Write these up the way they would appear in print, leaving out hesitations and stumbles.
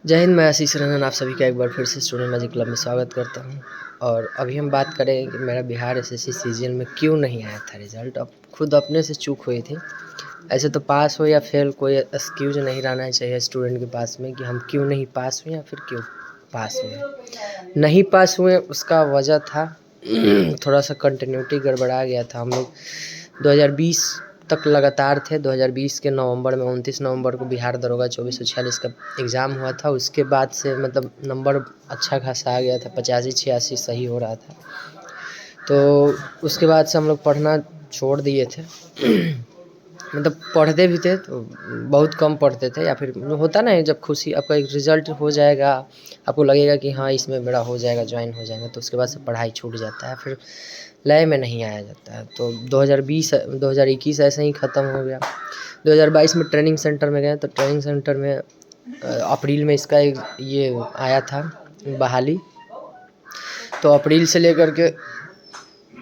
जय हिंद। मैं आशीष रंजन आप सभी का एक बार फिर से स्टूडेंट मैजिक क्लब में स्वागत करता हूं। और अभी हम बात करेंगे कि मेरा बिहार एसएससी सीजन में क्यों नहीं आया था रिज़ल्ट। अब खुद अपने से चूक हुई थी। ऐसे तो पास हो या फेल कोई एक्सक्यूज नहीं रहना चाहिए स्टूडेंट के पास में कि हम क्यों नहीं पास हुए या फिर क्यों पास हुए। नहीं पास हुए उसका वजह था थोड़ा सा कंटिन्यूटी गड़बड़ा गया था। हम लोग 2020 तक लगातार थे। 2020 के नवंबर में 29 नवंबर को बिहार दरोगा 2446 का एग्ज़ाम हुआ था। उसके बाद से मतलब नंबर अच्छा खासा आ गया था, 85-86 सही हो रहा था। तो उसके बाद से हम लोग पढ़ना छोड़ दिए थे मतलब पढ़ते भी थे तो बहुत कम पढ़ते थे, या फिर होता ना जब खुशी आपका एक रिज़ल्ट हो जाएगा, आपको लगेगा कि हाँ इसमें मेरा हो जाएगा, ज्वाइन हो जाएगा, तो उसके बाद से पढ़ाई छूट जाता है, फिर लय में नहीं आया जाता है। तो 2021 ऐसे ही ख़त्म हो गया। 2022 में ट्रेनिंग सेंटर में गए तो ट्रेनिंग सेंटर में अप्रैल में इसका एक ये आया था बहाली। तो अप्रैल से लेकर के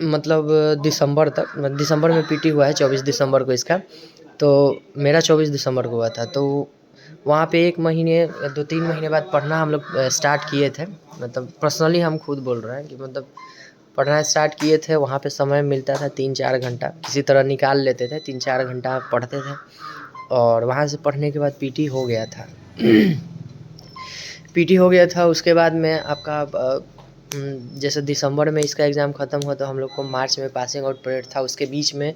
मतलब दिसंबर तक, दिसंबर में पीटी हुआ है 24 दिसंबर को इसका। तो मेरा 24 दिसंबर को हुआ था। तो वहाँ पे 1 महीने 2-3 महीने बाद पढ़ना हम लोग स्टार्ट किए थे। मतलब पर्सनली हम खुद बोल रहे हैं कि मतलब पढ़ना स्टार्ट किए थे। वहाँ पे समय मिलता था 3-4 घंटा, किसी तरह निकाल लेते थे, 3-4 घंटा पढ़ते थे। और वहाँ से पढ़ने के बाद पीटी हो गया था पीटी हो गया था। उसके बाद में आपका जैसे दिसंबर में इसका एग्ज़ाम ख़त्म हुआ तो हम लोग को मार्च में पासिंग आउट परेड था। उसके बीच में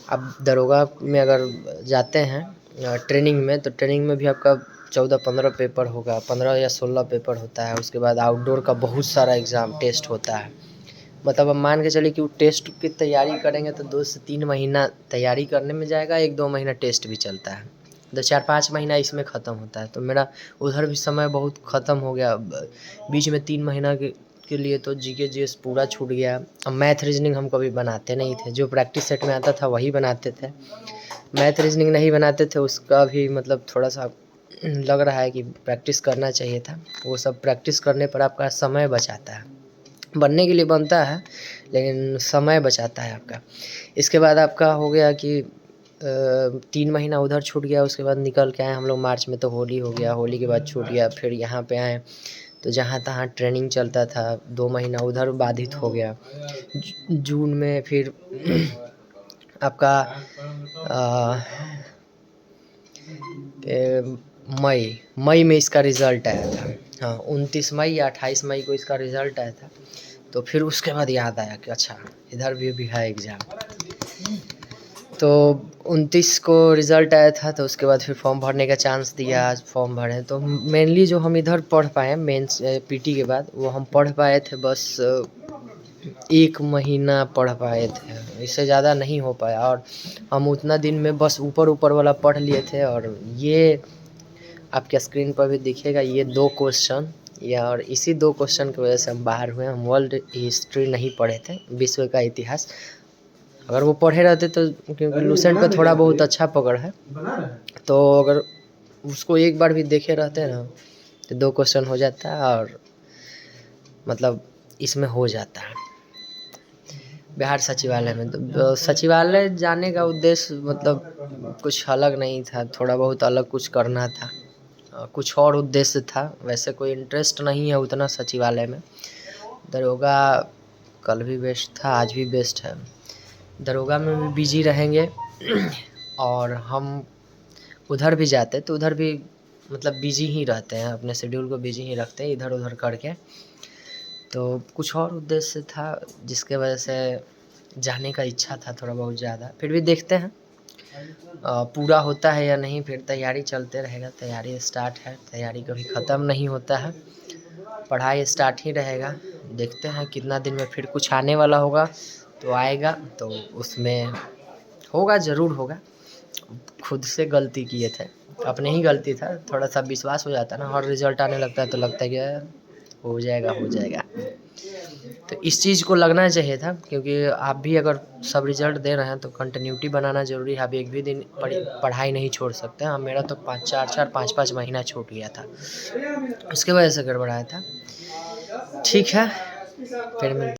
अब दरोगा में अगर जाते हैं ट्रेनिंग में, तो ट्रेनिंग में भी आपका 14-15 पेपर होगा, 15 या 16 पेपर होता है। उसके बाद आउटडोर का बहुत सारा एग्ज़ाम टेस्ट होता है। मतलब अब मान के चलिए कि वो टेस्ट की तैयारी करेंगे तो 2 से 3 महीना तैयारी करने में जाएगा, 1-2 महीना टेस्ट भी चलता है, तो 4-5 महीना इसमें ख़त्म होता है। तो मेरा उधर भी समय बहुत ख़त्म हो गया। बीच में 3 महीना के लिए तो जीके जीएस पूरा छूट गया। अब मैथ रीजनिंग हम कभी बनाते नहीं थे, जो प्रैक्टिस सेट में आता था वही बनाते थे। मैथ रीजनिंग नहीं बनाते थे, उसका भी मतलब थोड़ा सा लग रहा है कि प्रैक्टिस करना चाहिए था। वो सब प्रैक्टिस करने पर आपका समय बचाता है, बनने के लिए बनता है लेकिन समय बचाता है आपका। इसके बाद आपका हो गया कि 3 महीना उधर छूट गया। उसके बाद निकल के आए हम लोग मार्च में, तो होली हो गया, होली के बाद छूट गया। फिर यहाँ पे आए तो जहाँ तहाँ ट्रेनिंग चलता था, 2 महीना उधर बाधित हो गया। जून में फिर आपका मई में इसका रिज़ल्ट आया था। हाँ, 29 मई या 28 मई को इसका रिज़ल्ट आया था। तो फिर उसके बाद याद आया कि अच्छा इधर भी है एग्ज़ाम। तो 29 को रिज़ल्ट आया था, तो उसके बाद फिर फॉर्म भरने का चांस दिया, फॉर्म भरे। तो मेनली जो हम इधर पढ़ पाए मेंस पीटी के बाद, वो हम पढ़ पाए थे बस 1 महीना पढ़ पाए थे, इससे ज़्यादा नहीं हो पाया। और हम उतना दिन में बस ऊपर वाला पढ़ लिए थे। और ये आपके स्क्रीन पर भी दिखेगा, ये 2 क्वेश्चन, या और इसी 2 क्वेश्चन की वजह से हम बाहर हुए। हम वर्ल्ड हिस्ट्री नहीं पढ़े थे, विश्व का इतिहास। अगर वो पढ़े रहते तो, क्योंकि लूसेंट पे थोड़ा बहुत अच्छा पकड़ है, तो अगर उसको एक बार भी देखे रहते ना तो 2 क्वेश्चन हो जाता है और मतलब इसमें हो जाता है। बिहार सचिवालय में तो सचिवालय जाने का उद्देश्य मतलब कुछ अलग नहीं था, थोड़ा बहुत अलग कुछ करना था, कुछ और उद्देश्य था। वैसे कोई इंटरेस्ट नहीं है उतना सचिवालय में। दरोगा कल भी बेस्ट था, आज भी बेस्ट है। दरोगा में भी बिजी रहेंगे और हम उधर भी जाते तो उधर भी मतलब बिजी ही रहते हैं, अपने शेड्यूल को बिजी ही रखते हैं इधर उधर करके। तो कुछ और उद्देश्य था जिसके वजह से जाने का इच्छा था थोड़ा बहुत ज़्यादा। फिर भी देखते हैं पूरा होता है या नहीं। फिर तैयारी चलते रहेगा, तैयारी स्टार्ट है, तैयारी कभी ख़त्म नहीं होता है, पढ़ाई स्टार्ट ही रहेगा। देखते हैं कितना दिन में फिर कुछ आने वाला होगा तो आएगा, तो उसमें होगा, ज़रूर होगा। खुद से गलती किए थे, अपने ही गलती था। थोड़ा सा विश्वास हो जाता है ना, और रिज़ल्ट आने लगता है तो लगता है कि हो जाएगा हो जाएगा। तो इस चीज़ को लगना चाहिए था, क्योंकि आप भी अगर सब रिज़ल्ट दे रहे हैं तो कंटिन्यूटी बनाना ज़रूरी है। आप एक भी दिन पढ़ाई नहीं छोड़ सकते हैं। मेरा तो 5-5 महीना छूट गया था, उसके वजह से गड़बड़ाया था। ठीक है, फिर मिलते